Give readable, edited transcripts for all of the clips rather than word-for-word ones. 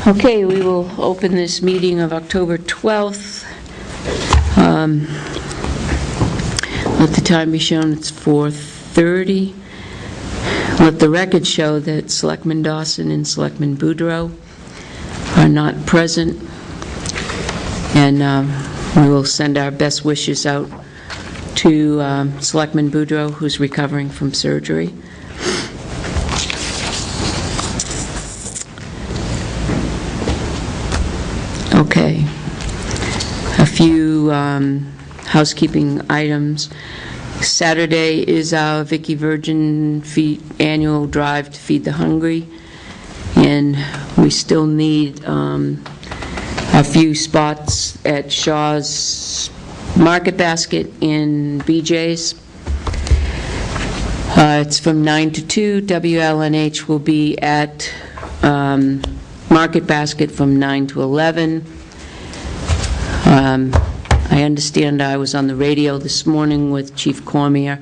Okay, we will open this meeting of October 12th. Let the time be shown, it's 4:30. Let the record show that Selectman Dawson and Selectman Boudreau are not present. And we will send our best wishes out to Selectman Boudreau, who's recovering from surgery. Okay, a few housekeeping items. Saturday is our Vicky Virgin annual drive to Feed the Hungry, and we still need a few spots at Shaw's Market Basket in BJ's. It's from 9 to 2. WLNH will be at Market Basket from 9 to 11. I understand I was on the radio this morning with Chief Cormier.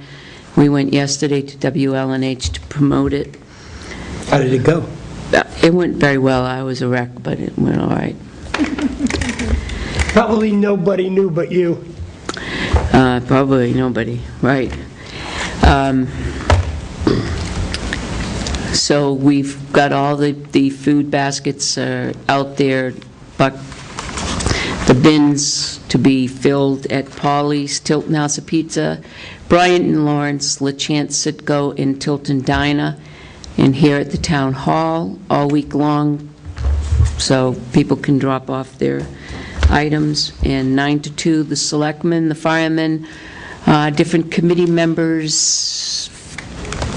We went yesterday to WLNH to promote it. How did it go? It went very well. I was a wreck, but it went all right. Probably nobody knew but you. Probably nobody, right. So we've got all the food baskets out there, but the bins to be filled at Polly's, Tilton House of Pizza, Bryant and Lawrence, La Chance Sitco, and Tilton Diner, and here at the Town Hall all week long, so people can drop off their items. And 9 to 2, the selectmen, the firemen, different committee members,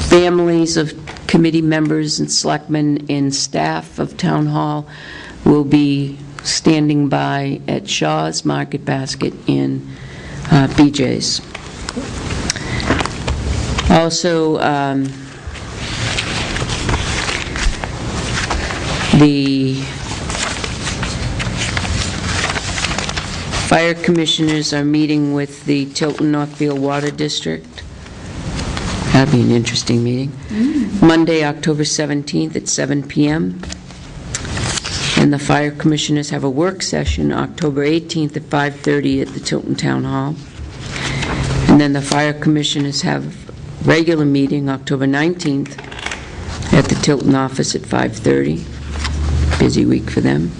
families of committee members and selectmen and staff of Town Hall will be standing by at Shaw's Market Basket in BJ's. Also, the fire commissioners are meeting with the Tilton Northfield Water District. That'll be an interesting meeting. Monday, October 17th at 7 p.m. And the fire commissioners have a work session October 18th at 5:30 at the Tilton Town Hall. And then the fire commissioners have a regular meeting October 19th at the Tilton office at 5:30. Busy week for them.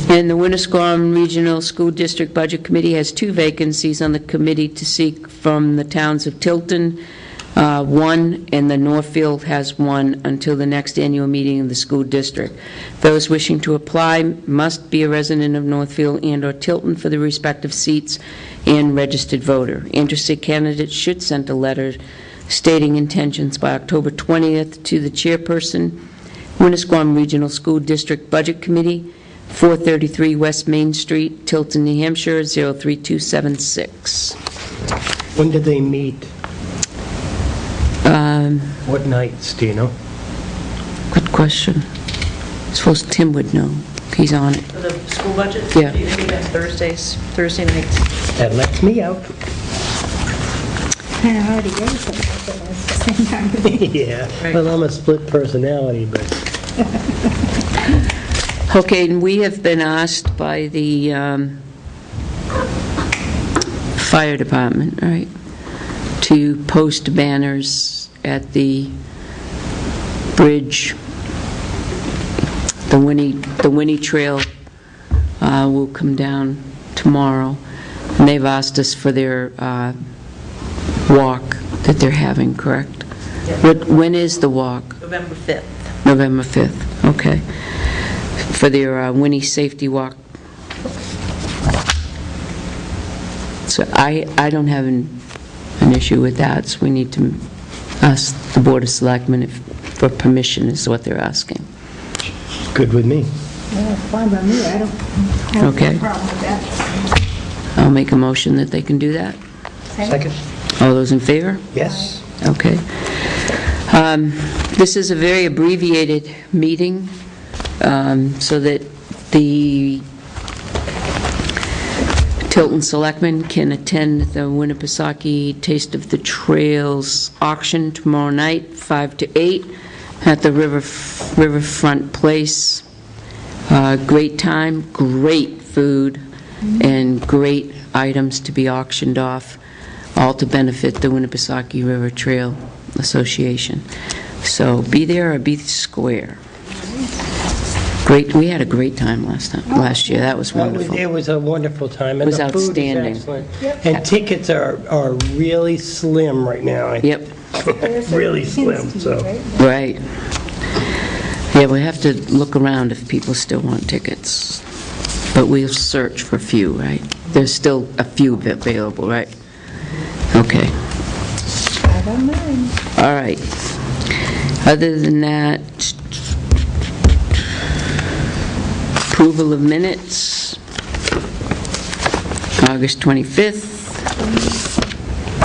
And the Winnisquam Regional School District Budget Committee has 2 vacancies on the committee to seek from the towns of Tilton, 1, and the Northfield has 1 until the next annual meeting of the school district. Those wishing to apply must be a resident of Northfield and or Tilton for the respective seats and registered voter. Interested candidates should send a letter stating intentions by October 20th to the chairperson, Winnisquam Regional School District Budget Committee, 433 West Main Street, Tilton, New Hampshire, 03276. When did they meet? What nights, do you know? Good question. I suppose Tim would know. He's on it. For the school budget? Yeah. You meet on Thursday nights. That lets me out. Kind of hard to get something at the same time. Yeah, Right. well, I'm a split personality, but Okay, and we have been asked by the fire department, right, to post banners at the bridge. The Winnie Trail will come down tomorrow, and they've asked us for their walk that they're having, correct? Yep. When is the walk? November 5th. November 5th, okay. For their Winnie Safety Walk. So I don't have an issue with that, so we need to ask the Board of Selectmen for permission is what they're asking. good with me. Yeah, fine by me, I don't have Okay. a problem with that. I'll make a motion that they can do that. Second? All those in favor? Yes. Okay. This is a very abbreviated meeting, so that the Tilton Selectmen can attend the Winnipesaukee Taste of the Trails auction tomorrow night, 5 to 8, at the Riverfront Place. Great time, great food, and great items to be auctioned off, all to benefit the Winnipesaukee River Trail Association. So be there or be square. Great, we had a great time last year. That was wonderful. It was a wonderful time. It was And the food is outstanding. excellent. And tickets are really slim right now. Yep, Really slim, so. right. Yeah, we have to look around if people still want tickets. But we'll search for a few, right? There's still a few available, right? Okay. I don't mind. All right. Other than that, approval of minutes, August 25th.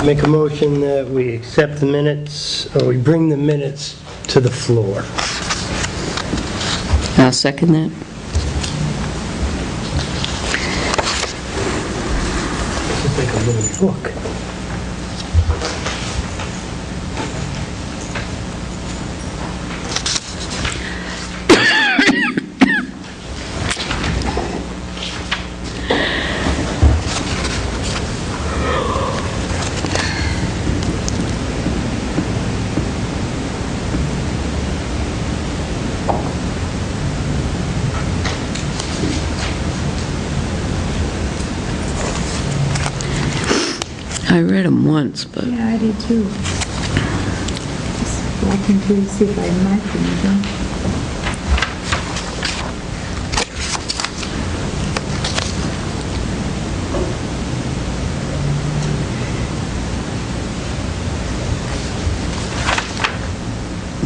Make a motion that we accept the minutes, or we bring the minutes to the floor. I'll second that. It's like a little book. I read them once, but Yeah, I did too. Just looking to see if I marked anything.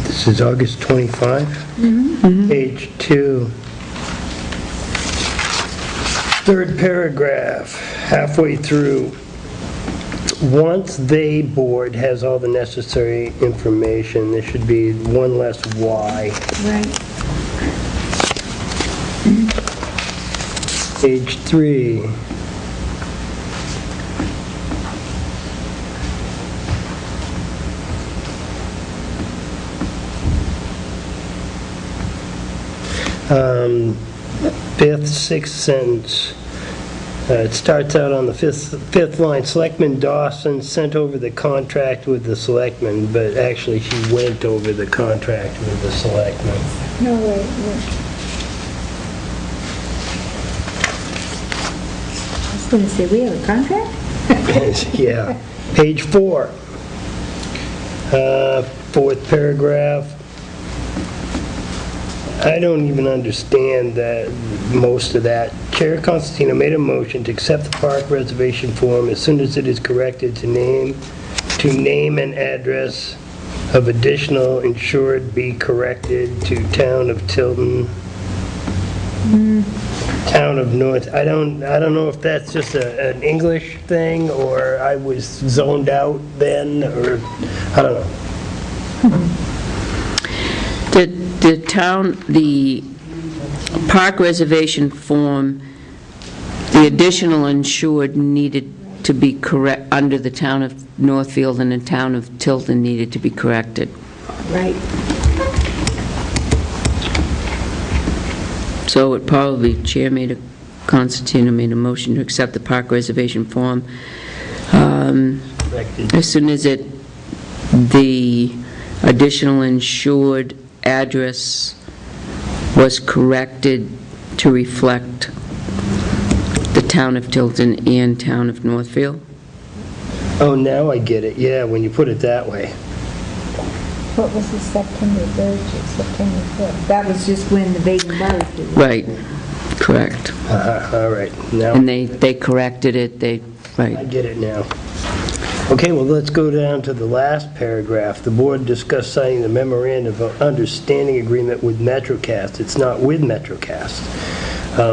This is August 25, page 2. Third paragraph, halfway through. Once they board has all the necessary information, there should be one less Y. Right. Page 3. Fifth, sixth sentence. It starts out on the fifth line. Selectman Dawson sent over the contract with the selectmen, but actually she went over the contract with the selectmen. No, wait. I was going to say, we have a contract? Yeah. Page 4. Fourth paragraph. I don't even understand that, most of that. Chair Constantino made a motion to accept the park reservation form as soon as it is corrected to name and address of additional insured be corrected to Town of Tilton, Town of North. I don't know if that's just an English thing, or I was zoned out then, or I don't know. The park reservation form, the additional insured needed to be correct, under the Town of Northfield and the Town of Tilton needed to be corrected. Right. So it probably, Constantino made a motion to accept the park reservation form. Corrected. As soon as the additional insured address was corrected to reflect the Town of Tilton and Town of Northfield. Oh, now I get it. Yeah, when you put it that way. What was the September 3rd to September 4th? That was just when the vacant lot was due. Right, correct. All right, now And they corrected it, I right. get it now. Okay, well, let's go down to the last paragraph. The board discussed signing the memorandum of understanding agreement with MetroCast. It's not with MetroCast.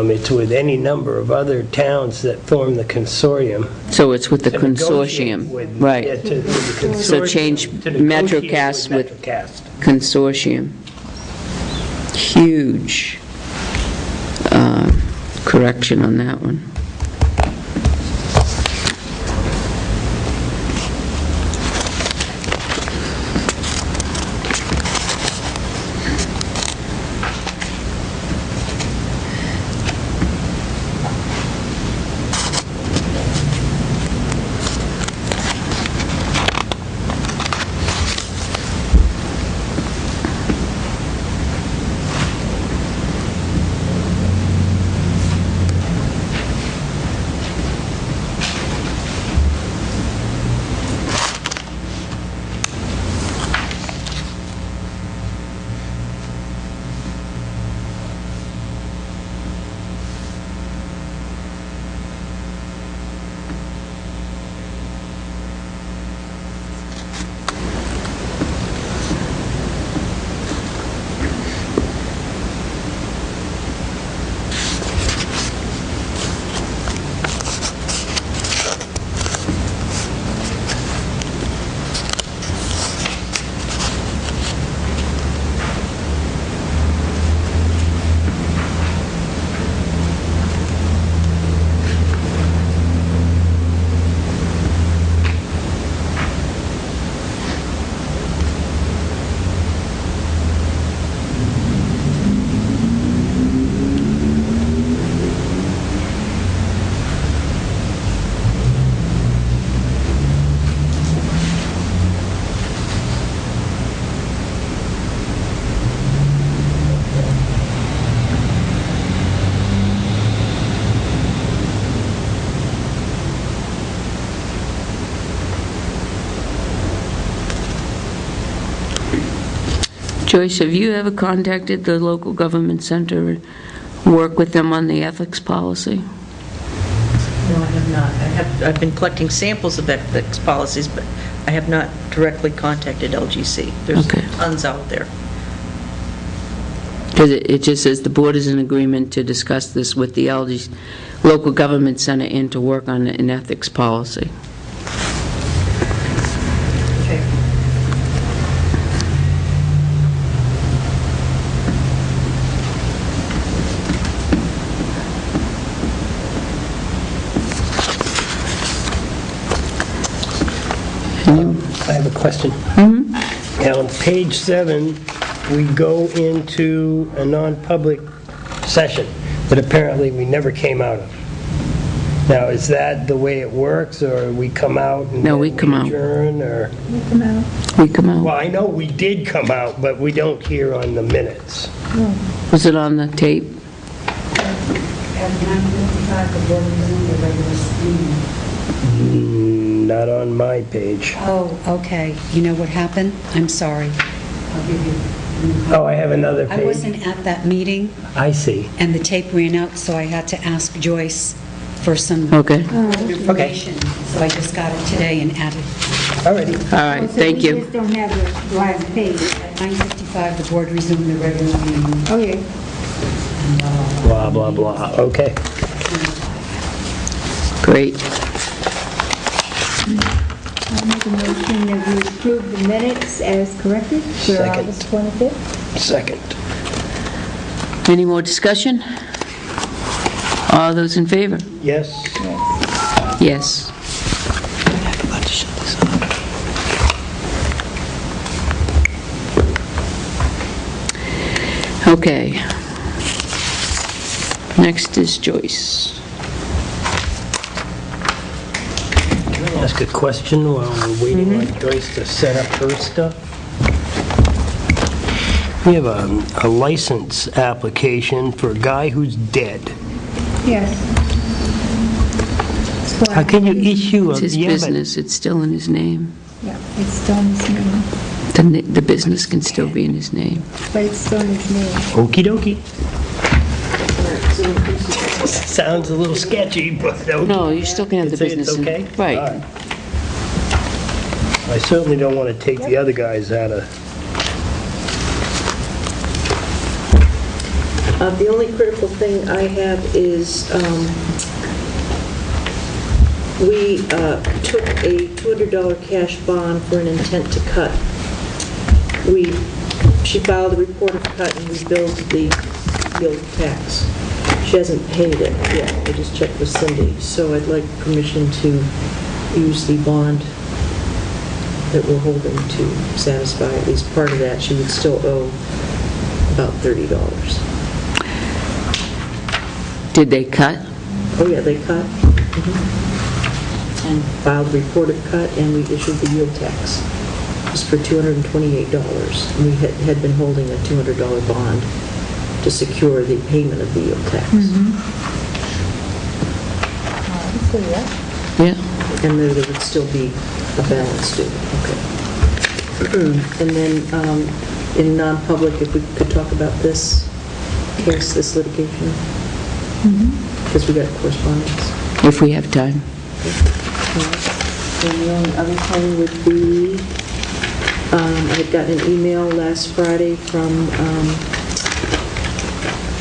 It's with any number of other towns that form the consortium. So it's with the To negotiate consortium, with- yeah, right. with the consortium, So change to negotiate MetroCast with MetroCast. consortium. Huge correction on that one. Joyce, have you ever contacted the local government center and worked with them on the ethics policy? No, I have not. I've been collecting samples of ethics policies, but I have not directly contacted LGC. There's Okay. tons out there. Because it just says the board is in agreement to discuss this with the LG local government center and to work on an ethics policy. Okay. I have a question. Now, on page 7, we go into a non-public session that apparently we never came out of. Now, is that the way it works, or we come out and No, then we come out. adjourn, or? You come out. We come Well, out. I know we did come out, but we don't hear on the minutes. Was it on the tape? At 9:55, the board resumed the regular meeting. Not on my page. Oh, okay. You know what happened? I'm sorry. I'll give you. Oh, I have another I page. wasn't at that meeting, I see. and the tape ran out, so I had to ask Joyce for some Okay. information. So I just got it today and added. All righty. All right, thank So we you. just don't have the last page. At 9:55, the board resumed the regular meeting. Okay. Blah, blah, blah. Okay. Great. I'll make a motion that we approve the minutes as corrected for Second. August 25th. Second. Any more discussion? All those in favor? Yes? Yes. Okay. Next is Joyce. Can I ask a question while we're waiting on Joyce to set up her stuff? We have a license application for a guy who's dead. Yes. How can you issue a... It's his yeah, but- business, it's still in his name. Yeah, it's still in his name, The business can still be in his name. but it's still in his name. Okey dokey. Sounds a little sketchy, but okay. No, you still can have the Say it's business. in- okay? Right. All I certainly don't want to take the other guys out of... The only critical thing I have is, we took a $200 cash bond for an intent to cut. She filed a report of cut and we billed the yield tax. She hasn't paid it yet, I just checked with Cindy, so I'd like permission to use the bond that we're holding to satisfy at least part of that. She would still owe about $30. Did they cut? Oh, yeah, they cut. And filed a report of cut, and we issued the yield tax. It was for $228. And we had been holding a $200 bond to secure the payment of the yield tax. So, yeah. Yeah. And there would still be a balance due. Okay. And then, in non-public, if we could talk about this case, this litigation? Because we got correspondence. If we have time. And the only other thing would be, I had gotten an email last Friday from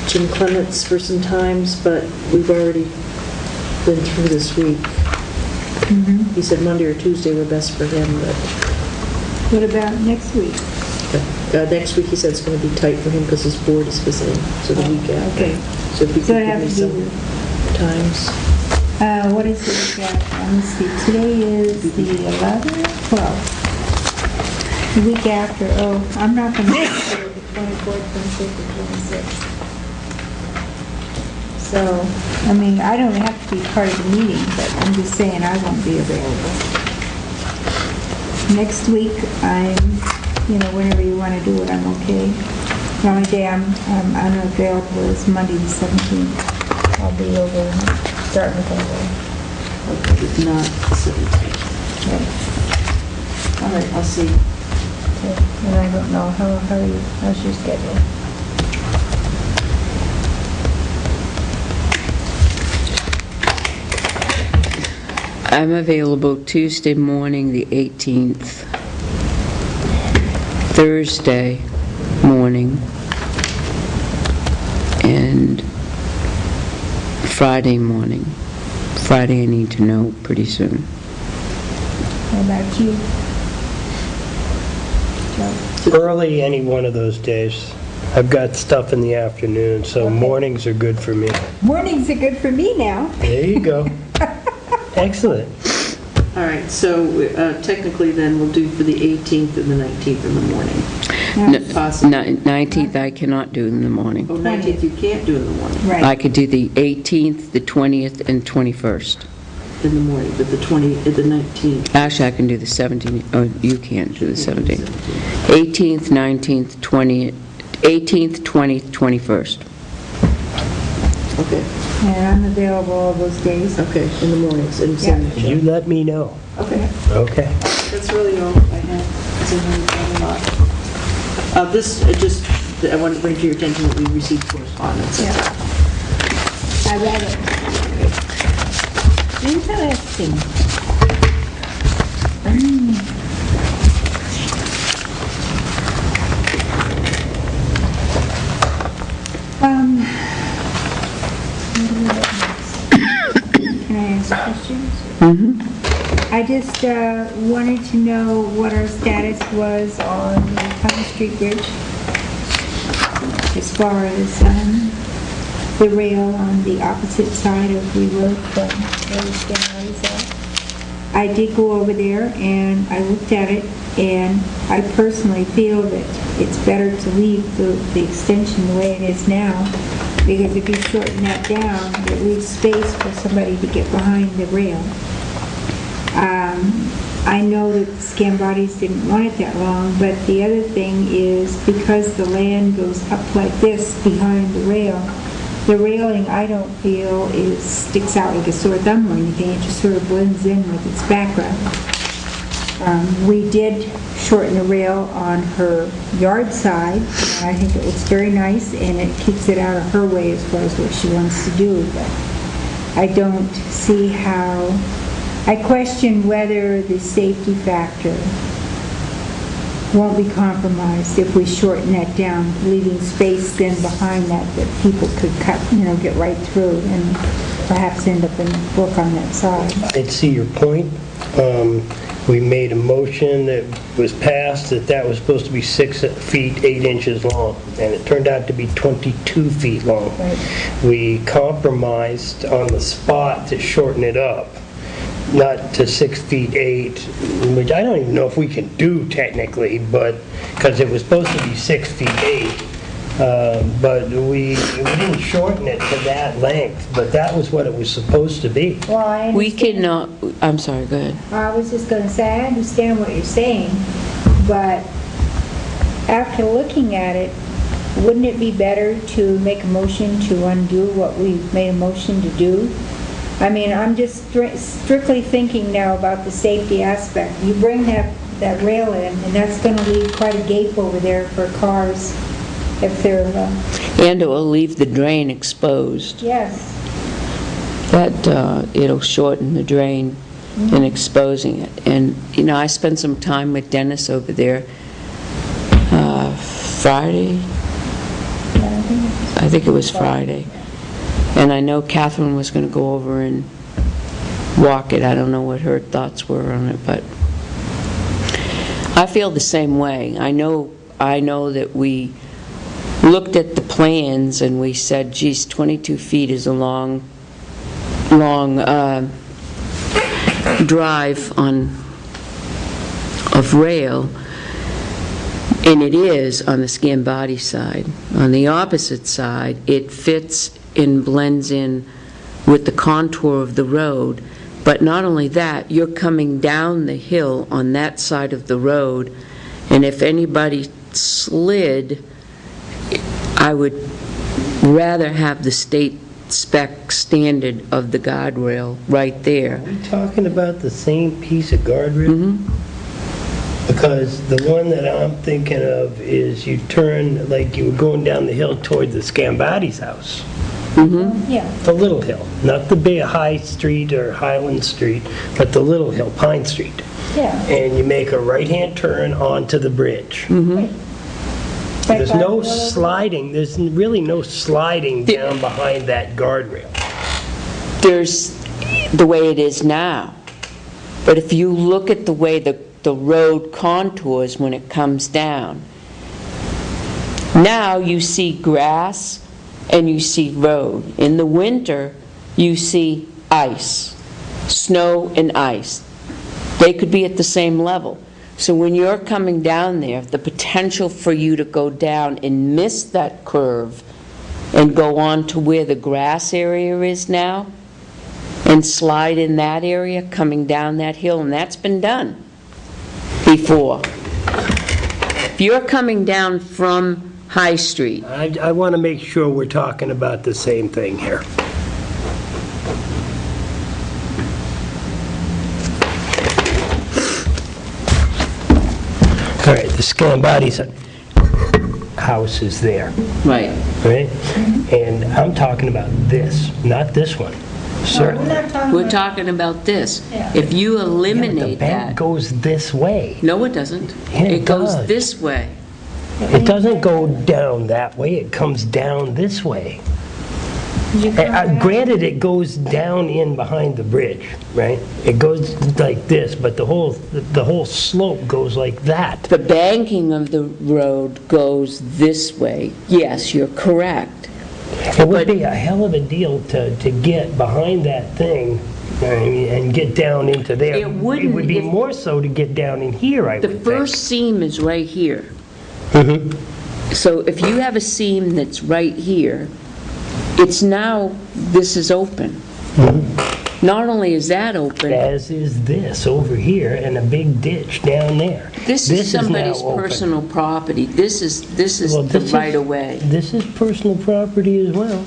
Jim Clements for some times, but we've already been through this week. He said Monday or Tuesday were best for him, but What about next week? next week he said it's going to be tight for him because his board is visiting, so the week after. Okay. So if you So could it give me has to some be- times. What is it? Let me see. Today is the 11th, 12th. The week after, I'm not going to be there the 24th, 25th, and 26th. So, I mean, I don't have to be part of the meeting, but I'm just saying I won't be available. Next week, whenever you want to do it, I'm okay. The only day I'm unavailable is Monday the 17th. I'll be over, starting with over. If not, 17. Right. All right, I'll see. Okay. And I'm don't know, how's your schedule? I'm available Tuesday morning, the 18th, Thursday morning, and Friday morning. Friday I need to know pretty soon. How about you? Joe? Early any one of those days. I've got stuff in the afternoon, so mornings are good for me. Mornings are good for me now. There you go. Excellent. All right, so technically then we'll do for the 18th and the 19th in the morning. Possible. 19th I cannot do in the morning. Oh, 19th you can't do in the morning, Right. I could do the 18th, the 20th, and 21st. in the morning, but the 19th. Actually, I can do the 17th. Oh, you can't do the 17th. 18th, 19th, 20th, 18th, 20th, 21st. Okay, And I'm available all those days. okay, in the mornings, and send the You show. let me know. Okay, Okay. that's really all I have. Is there anything a lot? I wanted to bring to your attention that we received correspondence. Yeah. I read it. Interesting. What do we have next? Can I ask questions? I just wanted to know what our status was on the Pine Street Bridge as far as the rail on the opposite side of the road from where the scanner is at. I did go over there and I looked at it, and I personally feel that it's better to leave the extension the way it is now, because if you shorten that down, it leaves space for somebody to get behind the rail. I know that the scan bodies didn't want it that long, but the other thing is because the land goes up like this behind the railing I don't feel sticks out like a sore thumb or anything. It just sort of blends in with its background. We did shorten the rail on her yard side. I think it looks very nice, and it keeps it out of her way as far as what she wants to do. But I don't see how. I question whether the safety factor won't be compromised if we shorten that down, leaving space then behind that people could cut, get right through and perhaps end up and work on that side. I see your point. We made a motion that was passed that was supposed to be 6 feet 8 inches long, and it turned out to be 22 feet long. Right. We compromised on the spot to shorten it up, not to 6 feet 8, which I don't even know if we can do technically, but because it was supposed to be 6 feet 8. But we didn't shorten it to that length, but that was what it was supposed to be. Well, I We understand. cannot, I'm sorry, go ahead. I was just going to say, I understand what you're saying, but after looking at it, wouldn't it be better to make a motion to undo what we made a motion to do? I mean, I'm just strictly thinking now about the safety aspect. You bring that rail in, and that's going to leave quite a gap over there for cars if they're, And it will leave the drain exposed. yes. That it'll shorten the drain in exposing it. And, I spent some time with Dennis over there Friday. I think it was Friday. And I know Catherine was going to go over and walk it. I don't know what her thoughts were on it, but I feel the same way. I know that we looked at the plans and we said, geez, 22 feet is a long drive of rail, and it is on the skin body side. On the opposite side, it fits and blends in with the contour of the road, but not only that, you're coming down the hill on that side of the road, and if anybody slid, I would rather have the state spec standard of the guardrail right there. Are we talking about the same piece of guardrail? Because the one that I'm thinking of is you turn, like you were going down the hill toward the Scambati's house. Yeah, The little hill, not the big High Street or Highland Street, but the little hill, Pine Street. yeah. And you make a right-hand turn onto the bridge. Right There's by no the- sliding, there's really no sliding down behind that guardrail. There's the way it is now. But if you look at the way the road contours when it comes down, now you see grass and you see road. In the winter, you see ice, snow and ice. They could be at the same level. So when you're coming down there, the potential for you to go down and miss that curve and go on to where the grass area is now and slide in that area coming down that hill, and that's been done before. If you're coming down from High Street, I want to make sure we're talking about the same thing here. All right, the Scambati's house is there, right, right? And I'm talking about this, not this one. We're Certainly. not talking we're about, talking about this. Yeah. If you Yeah, but the eliminate bank that, goes this way. no, it doesn't. Yeah, it goes does. this way. It doesn't go down that way, it comes down this way. you come back- Granted, it goes down in behind the bridge, right? It goes like this, but the whole slope goes like that. The banking of the road goes this way. Yes, you're correct. It would be a hell of a deal to get behind that thing, I mean, and get down into there. It wouldn't It would be if- more so to get down in here, I The would think. first seam is right here. Mhm. So if you have a seam that's right here, it's now, this is open. Not only is that open, As is this over here, and a big ditch down there. this is now somebody's open. personal property. This is Well, the this is- right of way. This is personal property as well.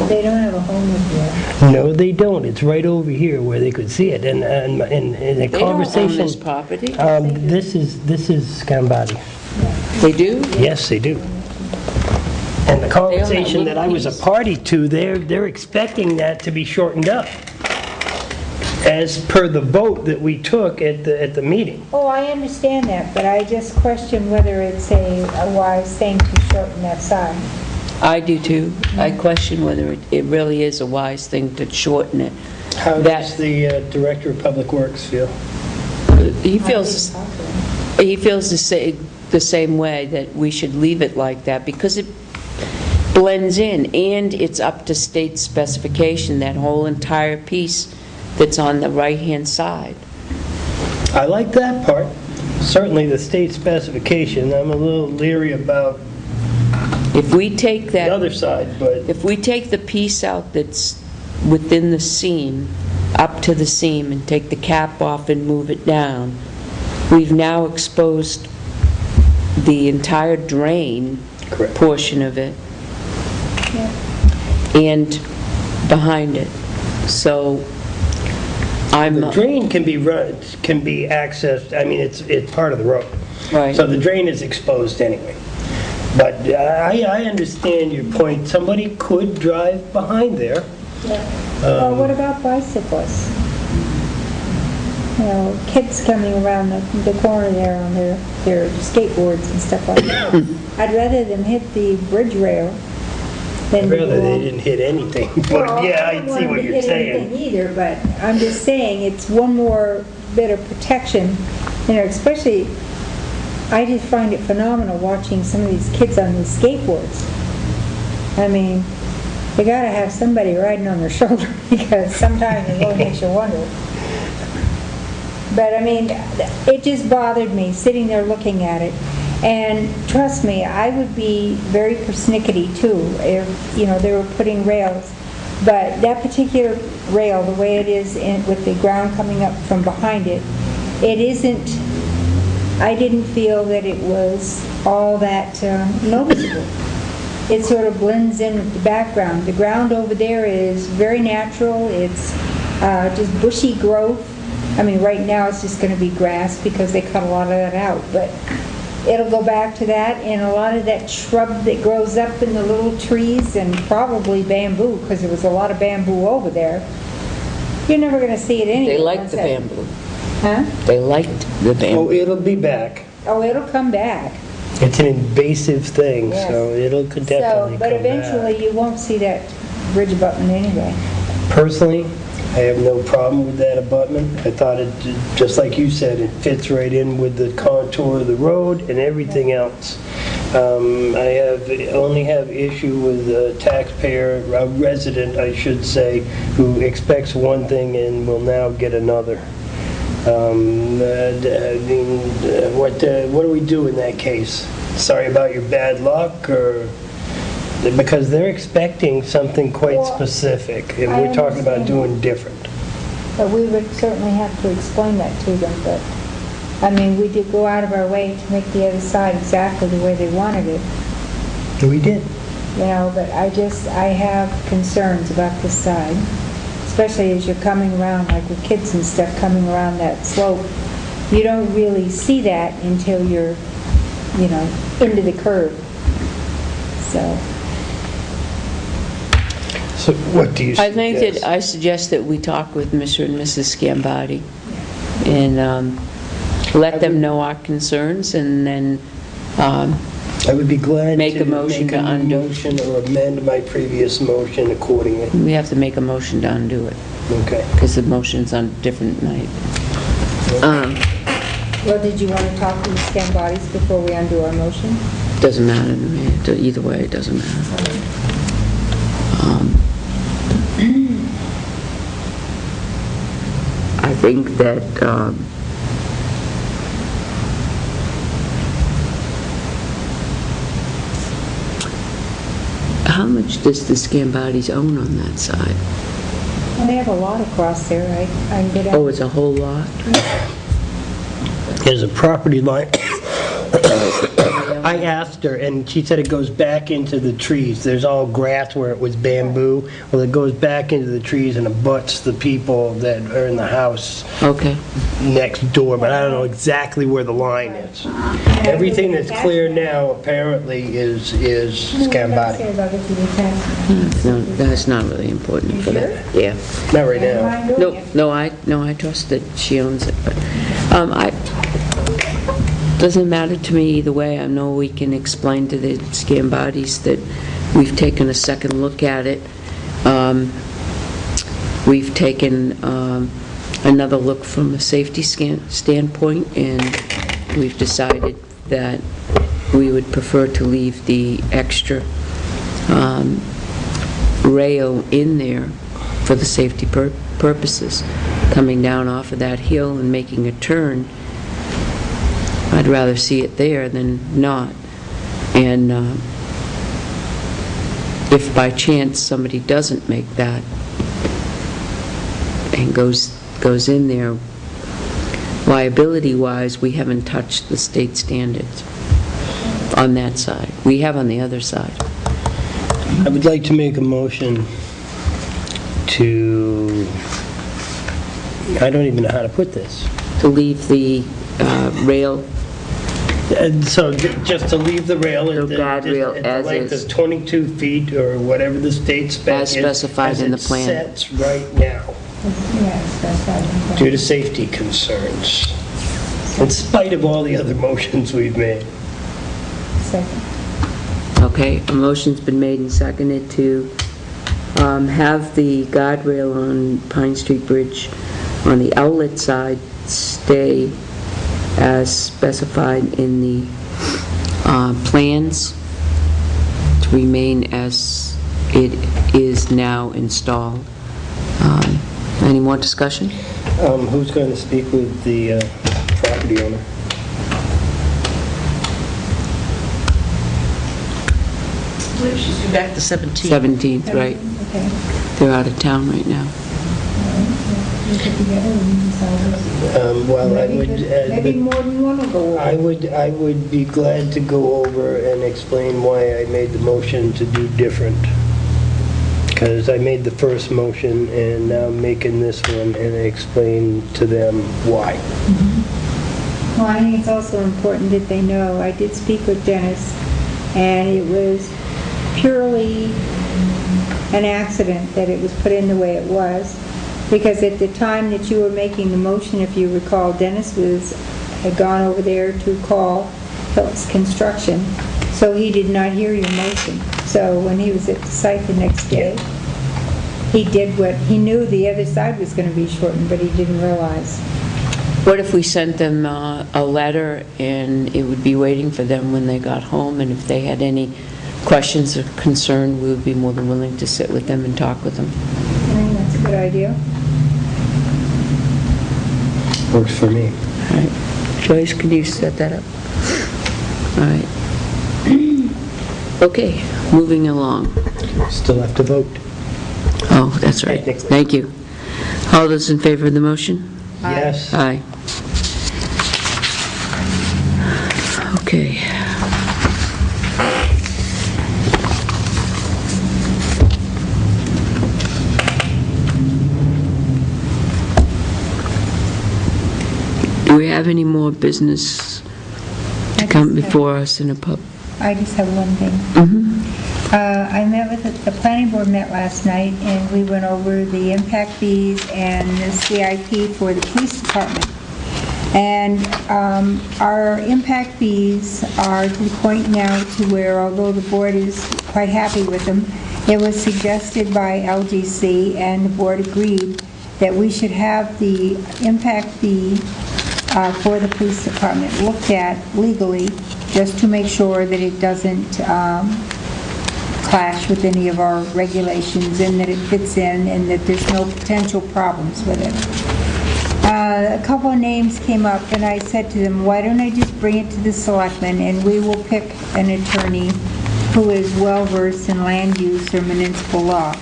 They don't have a home with you. No, they don't. It's right over here where they could see it. And in a They don't own conversation, this property. this is Scambati. They do? Yes, they do. And the conversation little that I was a piece. party to, they're expecting that to be shortened up, as per the vote that we took at the meeting. Oh, I understand that, but I just question whether it's a wise thing to shorten that side. I do too. I question whether it really is a wise thing to shorten it. How That- does the Director of Public Works feel? He feels the same way, that we should leave it like that because it blends in and it's up to state specification, that whole entire piece that's on the right-hand side. I like that part. Certainly the state specification. I'm a little leery about If we take the that, other side, but if we take the piece out that's within the seam, up to the seam, and take the cap off and move it down, we've now exposed the entire drain correct. portion of it Yeah. and behind it. So I'm, The drain can be accessed, I mean, it's part of the road. right. So the drain is exposed anyway. But I understand your point. Somebody could drive behind there. Well, what about bicyclists? You know, kids coming around the corner there on their skateboards and stuff like that. I'd rather them hit the bridge rail than I'd to rather go they on- didn't hit anything. Well, But yeah, I don't see want what them to you're hit anything saying. either, but I'm just saying, it's one more bit of protection, you know, especially, I just find it phenomenal watching some of these kids on these skateboards. I mean, they gotta have somebody riding on their shoulder, because sometimes it really makes you wonder. But I mean, it just bothered me, sitting there looking at it. And trust me, I would be very persnickety too if, you know, they were putting rails. But that particular rail, the way it is with the ground coming up from behind it, it isn't, I didn't feel that it was all that noticeable. It sort of blends in with the background. The ground over there is very natural. It's just bushy growth. I mean, right now, it's just gonna be grass because they cut a lot of that out, but it'll go back to that, and a lot of that shrub that grows up in the little trees, and probably bamboo, because there was a lot of bamboo over there. You're never gonna see it anyway. They liked once the that- bamboo. Huh? They liked the Oh, bamboo. it'll be back. Oh, it'll come back. It's an invasive thing, Yes. so it'll could definitely So, but come back. eventually, you won't see that ridge abutment anyway. Personally, I have no problem with that abutment. I thought it, just like you said, it fits right in with the contour of the road and everything else. Only have issue with a taxpayer, a resident, I should say, who expects one thing and will now get another. What do we do in that case? Sorry about your bad luck, or because they're expecting something quite Well, specific, and I we're talking about understand doing different. But we would certainly have to explain that to them, but, I mean, we did go out of our way to make the other side exactly the way they wanted it, We did. you know, but I have concerns about this side, especially as you're coming around, like with kids and stuff coming around that slope. You don't really see that until you're, you know, into the curve. So, So what do you I think suggest? that, I suggest that we talk with Mr. and Mrs. Scambati and let them know our concerns, and then, I would be glad make to a motion make to a undo. motion or amend my previous motion accordingly. we have to make a motion to undo it, Okay. because the motion's on a different night. well, did you want to talk to the Scambatis before we undo our motion? Doesn't matter to me, either way, it doesn't matter. I think that, how much does the Scambatis own on that side? Well, they have a lot across there, I can get out. Oh, it's a whole lot? There's a property line. I asked her, and she said it goes back into the trees. There's all grass where it was bamboo. Well, it goes back into the trees and abuts the people that are in the house Okay. next door, but I don't know exactly where the line is. Everything that's clear now apparently is Scambati. I'll get you the tax. No, that's not really important for that. Yeah. Not right Never now. mind doing it. No, I trust that she owns it, but, doesn't matter to me either way. I know we can explain to the Scambatis that we've taken a second look at it. We've taken another look from a safety standpoint, and we've decided that we would prefer to leave the extra rail in there for the safety purposes. Coming down off of that hill and making a turn, I'd rather see it there than not. And if by chance somebody doesn't make that and goes in there, liability-wise, we haven't touched the state standards on that side. We have on the other side. I would like to make a motion to, I don't even know how to put this. To leave the rail, And so just to leave the rail at The guardrail at the as length is. of 22 feet or whatever the state spec As is. specified in the plan. As it sets right now, Yes, that's right. due to safety concerns, in spite of all the other motions we've made. Second. okay, a motion's been made and seconded to have the guardrail on Pine Street Bridge on the outlet side stay as specified in the plans, to remain as it is now installed. Any more discussion? Who's going to speak with the property owner? She's due back the 17th. 17th, right? Okay. They're out of town right now. We'll get together and decide. Well, I Maybe would, more than one will go over. I would be glad to go over and explain why I made the motion to do different. Because I made the first motion and now I'm making this one, and I explained to them why. Well, I think it's also important that they know, I did speak with Dennis, and it was purely an accident that it was put in the way it was, because at the time that you were making the motion, if you recall, Dennis had gone over there to call Hiltz Construction, so he did not hear your motion. So when he was at the site the next day, he did what, he knew the other side was going to be shortened, but he didn't realize. What if we sent them a letter and it would be waiting for them when they got home, and if they had any questions or concern, we would be more than willing to sit with them and talk with them? I think that's a good idea. Works for me. All right. Joyce, can you set that up? All right. Okay, moving along. Still have to vote. Oh, that's right. Technically. Thank you. All those in favor of the motion? Yes. Aye. Okay. Do we have any more business to come before us in a pub? I just have one thing. I met with, the planning board met last night, and we went over the impact fees and the CIP for the police department. And our impact fees are to the point now to where, although the board is quite happy with them, it was suggested by LGC, and the board agreed that we should have the impact fee for the police department looked at legally, just to make sure that it doesn't clash with any of our regulations, and that it fits in, and that there's no potential problems with it. A couple of names came up, and I said to them, why don't I just bring it to the selectmen, and we will pick an attorney who is well-versed in land use or municipal law.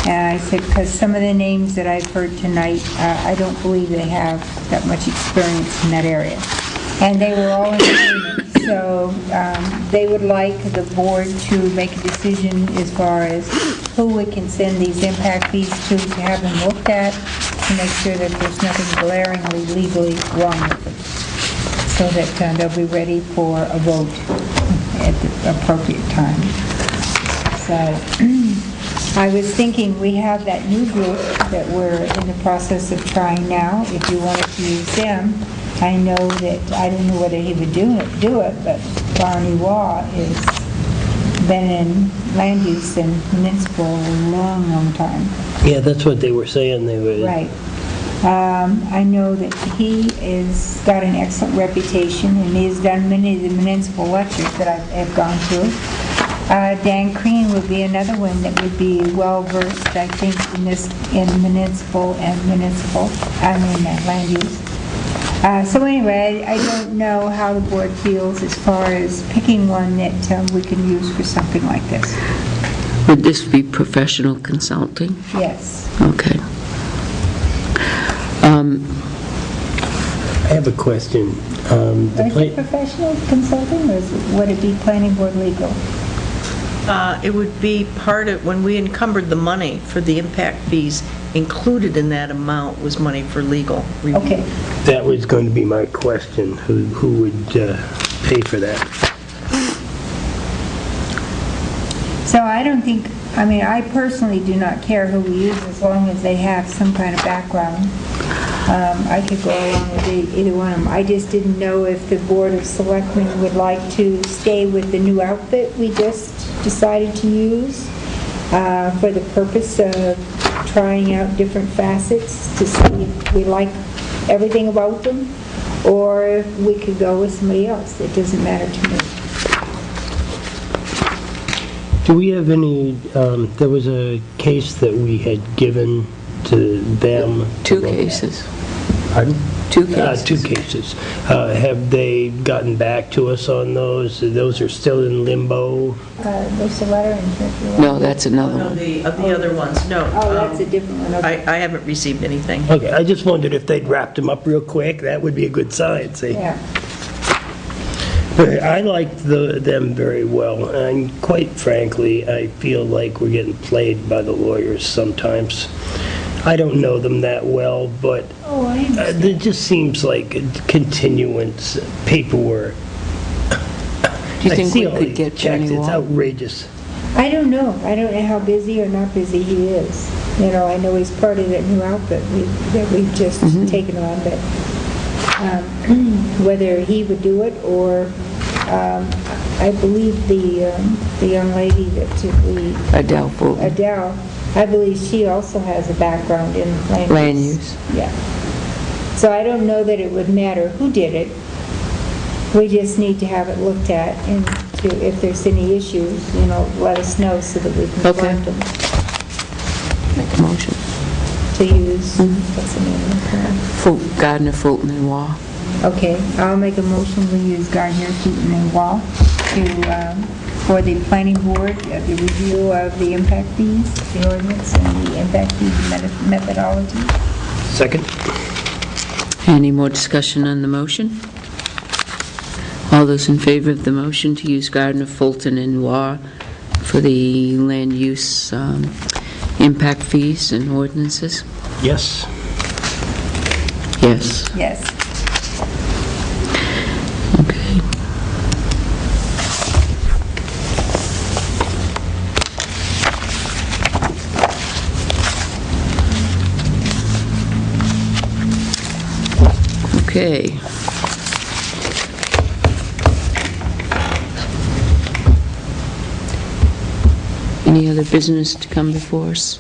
And I said, because some of the names that I've heard tonight, I don't believe they have that much experience in that area. And they were all in agreement. So they would like the board to make a decision as far as who we can send these impact fees to have them looked at, to make sure that there's nothing glaringly legally wrong with them, so that they'll be ready for a vote at the appropriate time. So I was thinking, we have that new group that we're in the process of trying now. If you wanted to use them, I know that, I don't know whether he would do it, but Barney Waugh has been in land use and municipal a long, long time. Yeah, that's what they were saying they would. Right. I know that he is got an excellent reputation, and he has done many of the municipal lectures that I have gone to. Dan Crean would be another one that would be well-versed, I think, in municipal land use. So anyway, I don't know how the board feels as far as picking one that we can use for something like this. Would this be professional consulting? Yes. Okay. I have a question. Is it professional consulting, or would it be planning board legal? It would be part of, when we encumbered the money for the impact fees, included in that amount was money for legal review. Okay. That was going to be my question. Who would pay for that? So I don't think, I mean, I personally do not care who we use, as long as they have some kind of background. I could go along with either one of them. I just didn't know if the Board of Selectmen would like to stay with the new outfit we just decided to use for the purpose of trying out different facets to see if we like everything about them, or if we could go with somebody else. It doesn't matter to me. Do we have any, there was a case that we had given to them. Two cases. Pardon? Two cases. Two cases. Have they gotten back to us on those? Those are still in limbo? There's a letter in here. No, that's another No, one. the other ones, no. Oh, that's a different one. Okay. I haven't received anything. Okay, I just wondered if they'd wrapped them up real quick. That would be a good sign, see? Yeah. I like them very well, and quite frankly, I feel like we're getting played by the lawyers sometimes. I don't know them that well, but Oh, I understand. it just seems like continuance paperwork. Do you I think see we all could these get checks, Bernie it's Wall? outrageous. I don't know. I don't know how busy or not busy he is. You know, I know he's part of that new outfit that we've just taken on, but whether he would do it or, I believe the young lady that we, Adele Fulton. Adele, I believe she also has a background in land use. Land use. Yeah. So I don't know that it would matter who did it. We just need to have it looked at, and if there's any issues, you know, let us know so that we can Okay. correct them Make a motion. to use. What's the name of Gardner, Fulton, and Wall. it? Okay, I'll make a motion, we use Gardner, Tilton, and Wall for the planning board, the review of the impact fees, the ordinance, and the impact fees methodology. Second? Any more discussion on the motion? All those in favor of the motion to use Gardner, Fulton, and Waugh for the land use impact fees and ordinances? Yes. Yes. Yes. Okay. Okay. Any other business to come before us?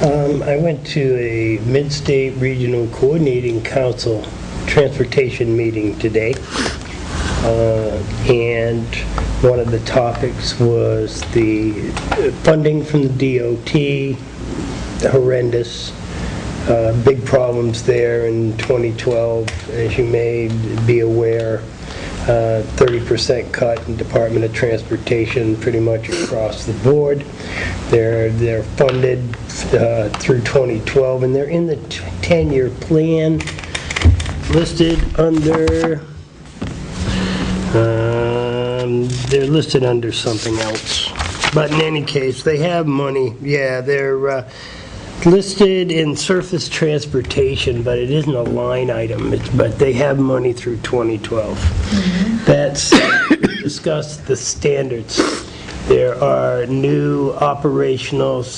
I went to a Mid-State Regional Coordinating Council transportation meeting today, and one of the topics was the funding from the DOT, horrendous, big problems there in 2012, as you may be aware. 30% cut in Department of Transportation pretty much across the board. They're funded through 2012, and they're in the 10-year plan listed under, they're listed under something else. But in any case, they have money. Yeah, they're listed in surface transportation, but it isn't a line item. But they have money through 2012. That's discuss the standards. There are new operational /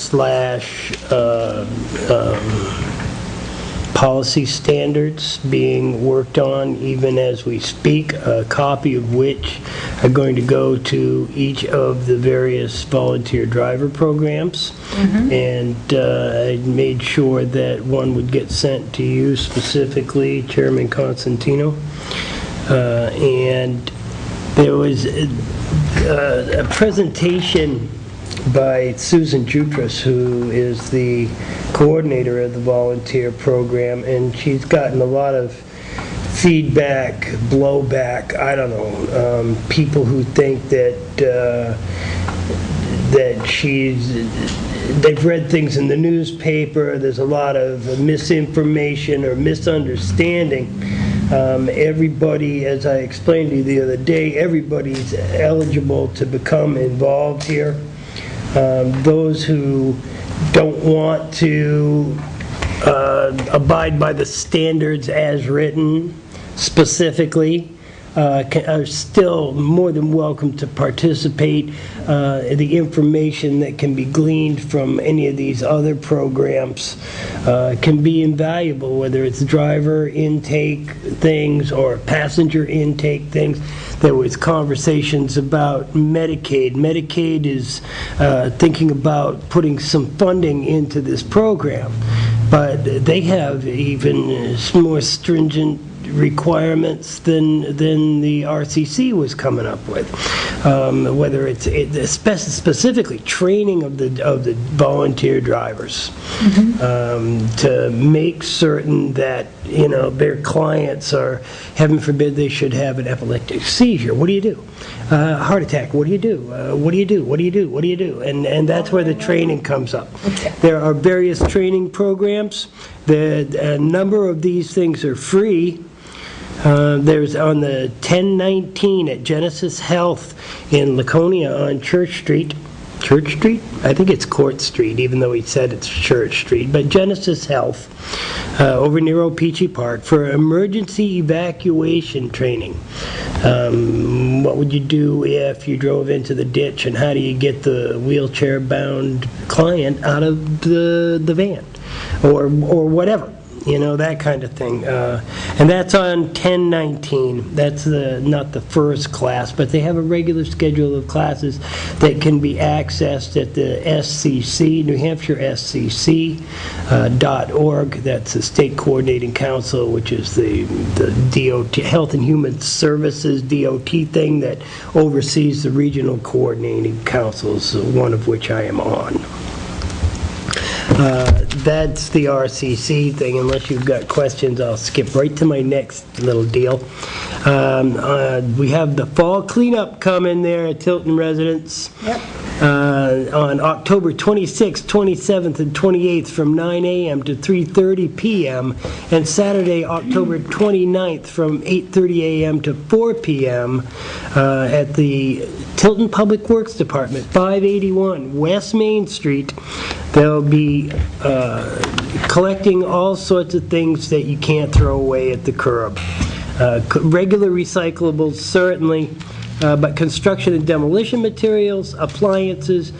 policy standards being worked on even as we speak, a copy of which are going to go to each of the various volunteer driver programs. And I made sure that one would get sent to you specifically, Chairman Constantino. And there was a presentation by Susan Jutras, who is the coordinator of the volunteer program, and she's gotten a lot of feedback, blowback, I don't know, people who think that they've read things in the newspaper, there's a lot of misinformation or misunderstanding. Everybody, as I explained to you the other day, everybody's eligible to become involved here. Those who don't want to abide by the standards as written specifically are still more than welcome to participate. The information that can be gleaned from any of these other programs can be invaluable, whether it's driver intake things or passenger intake things. There was conversations about Medicaid. Medicaid is thinking about putting some funding into this program, but they have even more stringent requirements than the RCC was coming up with. Whether it's specifically training of the volunteer drivers, to make certain that their clients are, heaven forbid, they should have an epileptic seizure. What do you do? Heart attack. What do you do? What do you do? What do you do? What do you do? And that's where the training comes up. There are various training programs. A number of these things are free. There's on the 1019 at Genesis Health in Laconia on Church Street. Church Street? I think it's Court Street, even though he said it's Church Street. But Genesis Health, over near Opeachy Park, for emergency evacuation training. What would you do if you drove into the ditch, and how do you get the wheelchair-bound client out of the van? Or whatever. You know, that kind of thing. And that's on 1019. That's not the first class, but they have a regular schedule of classes that can be accessed at the SCC, New Hampshire SCC.org. That's the State Coordinating Council, which is the DOT, Health and Human Services DOT thing that oversees the regional coordinating councils, one of which I am on. That's the RCC thing. Unless you've got questions, I'll skip right to my next little deal. We have the fall cleanup coming there at Tilton residents. Yep. On October 26th, 27th, and 28th from 9 a.m. to 3:30 p.m. and Saturday, October 29th from 8:30 a.m. to 4 p.m. At the Tilton Public Works Department, 581 West Main Street. They'll be collecting all sorts of things that you can't throw away at the curb. Regular recyclables, certainly, but construction and demolition materials, appliances,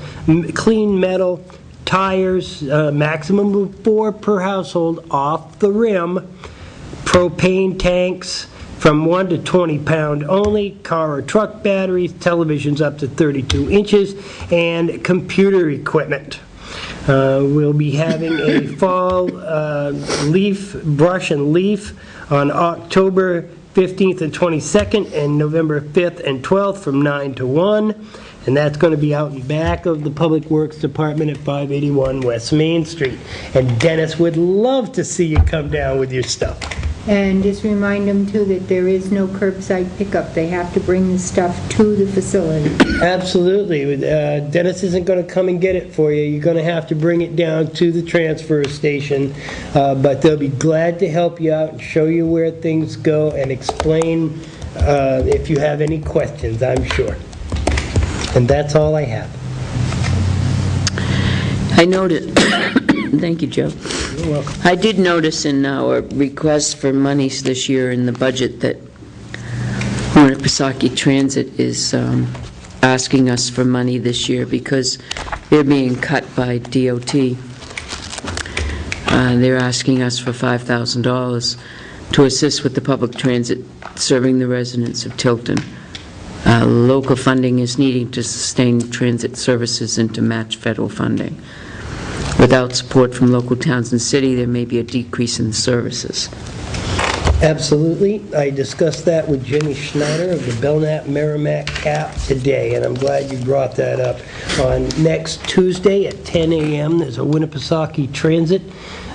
clean metal, tires, maximum of 4 per household off the rim, propane tanks from 1 to 20 pound only, car or truck batteries, televisions up to 32 inches, and computer equipment. We'll be having a fall brush and leaf on October 15th and 22nd and November 5th and 12th from 9 to 1. And that's going to be out in back of the Public Works Department at 581 West Main Street. And Dennis would love to see you come down with your stuff. And just remind them too that there is no curbside pickup. They have to bring the stuff to the facility. Absolutely. Dennis isn't going to come and get it for you. You're going to have to bring it down to the transfer station. But they'll be glad to help you out and show you where things go and explain if you have any questions, I'm sure. And that's all I have. I noted, thank you, Joe. You're welcome. I did notice in our request for monies this year in the budget that Winnipesaukee Transit is asking us for money this year because they're being cut by DOT. They're asking us for $5,000 to assist with the public transit serving the residents of Tilton. Local funding is needing to sustain transit services and to match federal funding. Without support from local towns and city, there may be a decrease in the services. Absolutely. I discussed that with Jenny Schneider of the Belknap Merrimack Cap today, and I'm glad you brought that up. On next Tuesday at 10 a.m., there's a Winnipesaukee Transit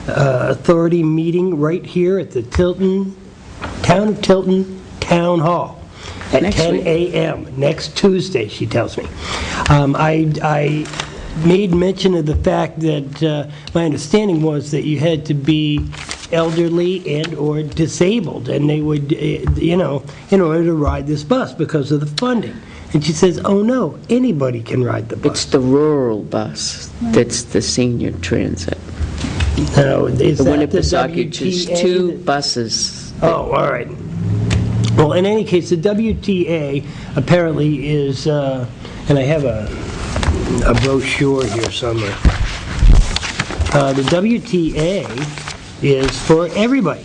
Authority meeting right here at the Town of Tilton Town Hall at 10 a.m. next Tuesday, she tells me. I made mention of the fact that my understanding was that you had to be elderly and or disabled, and they would, in order to ride this bus because of the funding. And she says, oh no, anybody can ride the bus. It's the rural bus that's the senior transit. No, is The that Winnipesaukee just WTA? 2 buses. Oh, all right. Well, in any case, the WTA apparently is, and I have a brochure here somewhere. The WTA is for everybody.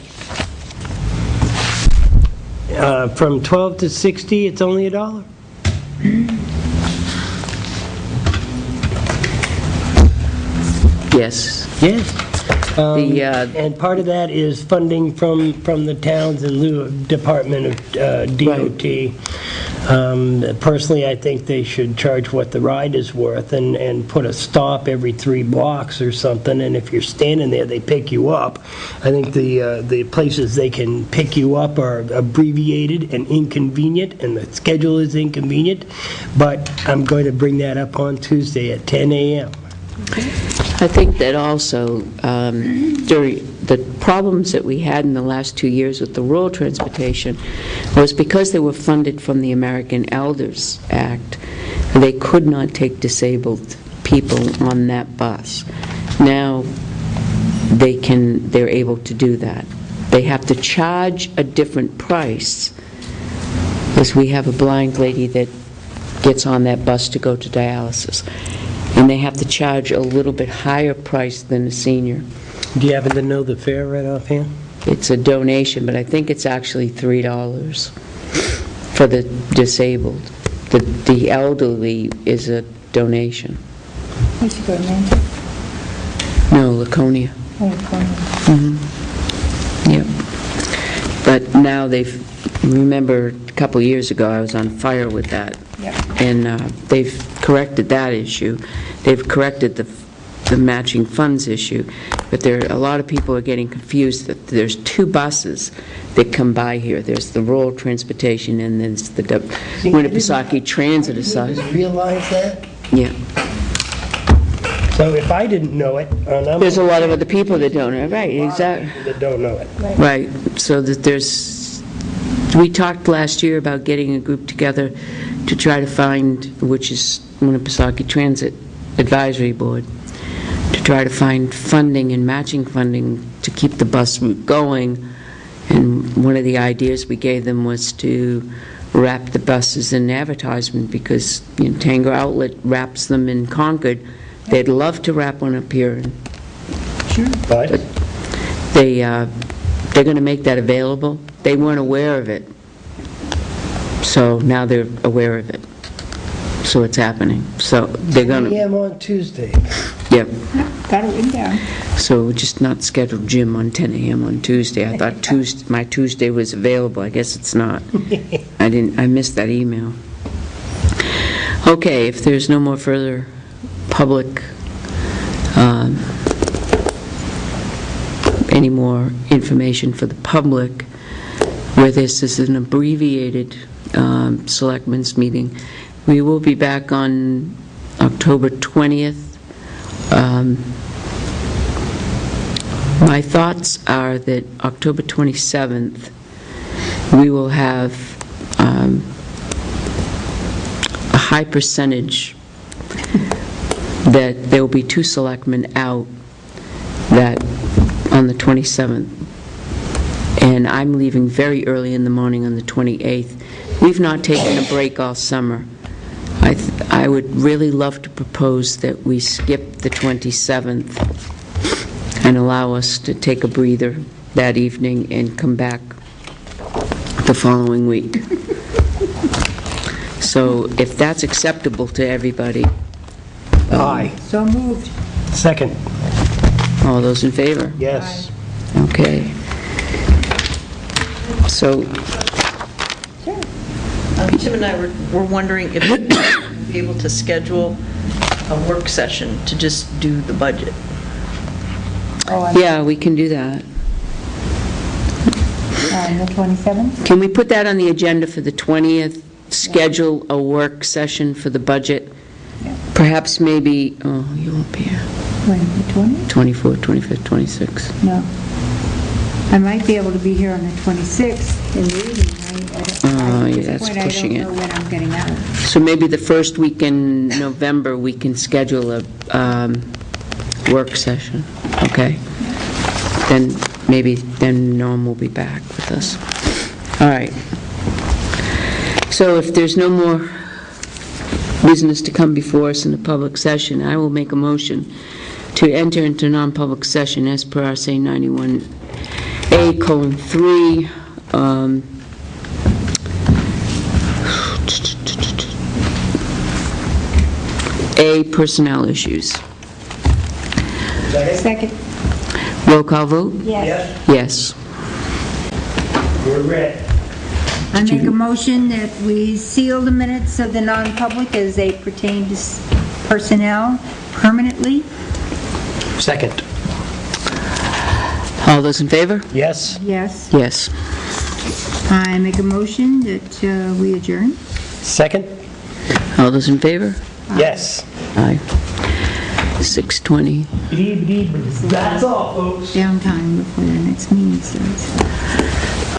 From 12 to 60, it's only $1. Yes. Yes. And part of that is funding from the towns in lieu of Department of DOT. Personally, I think they should charge what the ride is worth and put a stop every 3 blocks or something, and if you're standing there, they pick you up. I think the places they can pick you up are abbreviated and inconvenient, and the schedule is inconvenient, but I'm going to bring that up on Tuesday at 10 a.m. I think that also, during the problems that we had in the last 2 years with the rural transportation was because they were funded from the American Elders Act, they could not take disabled people on that bus. Now, they're able to do that. They have to charge a different price, because we have a blind lady that gets on that bus to go to dialysis, and they have to charge a little bit higher price than a senior. Do you happen to know the fare right offhand? It's a donation, but I think it's actually $3 for the disabled. The elderly is a donation. We should go to Manchester. No, Laconia. Oh, Yep. But now remember a couple years ago, I was on fire with that. Yep. And they've corrected that issue. They've corrected the matching funds issue. But a lot of people are getting confused that there's 2 buses that come by here. There's the rural transportation and there's the Winnipesaukee Transit I Authority. didn't realize that. Yeah. So if I didn't know it, and I'm There's a lot of other people that don't know. Right, exactly. that don't know it. Right, so that we talked last year about getting a group together to try to find, which is Winnipesaukee Transit Advisory Board, to try to find funding and matching funding to keep the bus route going. And one of the ideas we gave them was to wrap the buses in advertisement, because Tanger Outlet wraps them in Concord. They'd love to wrap one up here. But They're going to make that available. They weren't aware of it. So now they're aware of it. So it's happening. So they're going 10 to, a.m. on Tuesday. yep. Got it written down. So just not scheduled gym on 10 a.m. on Tuesday. I thought my Tuesday was available. I guess it's not. I missed that email. Okay, if there's no more further public, any more information for the public, where this is an abbreviated selectmen's meeting, we will be back on October 20th. My thoughts are that October 27th, we will have a high percentage that there will be 2 selectmen out that on the 27th. And I'm leaving very early in the morning on the 28th. We've not taken a break all summer. I would really love to propose that we skip the 27th and allow us to take a breather that evening and come back the following week. So if that's acceptable to everybody, Aye. So moved. Second. all those in favor? Yes. Okay. So, Tim and I were wondering if we'd be able to schedule a work session to just do the budget. yeah, we can do that. The 27th? Can we put that on the agenda for the 20th? Schedule a work session for the budget? Yeah. Perhaps maybe, oh, you won't be here. When, the 20th? 24th, 25th, 26th. No. I might be able to be here on the 26th in the evening. Oh, At yeah, this that's point, pushing I it. don't know when I'm getting out. So maybe the first week in November, we can schedule a work session, okay? Then, then Norm will be back with us. All right. So if there's no more business to come before us in a public session, I will make a motion to enter into non-public session as per RSA 91A:3, A, personnel issues. Second. Roll call vote? Yes. Yes. We're ready. I make a motion that we seal the minutes of the non-public as they pertain to personnel permanently. Second. All those in favor? Yes. Yes. Yes. I make a motion that we adjourn. Second. All those in favor? Yes. Aye. 6:20. That's all, folks. Downtime before the next meeting starts.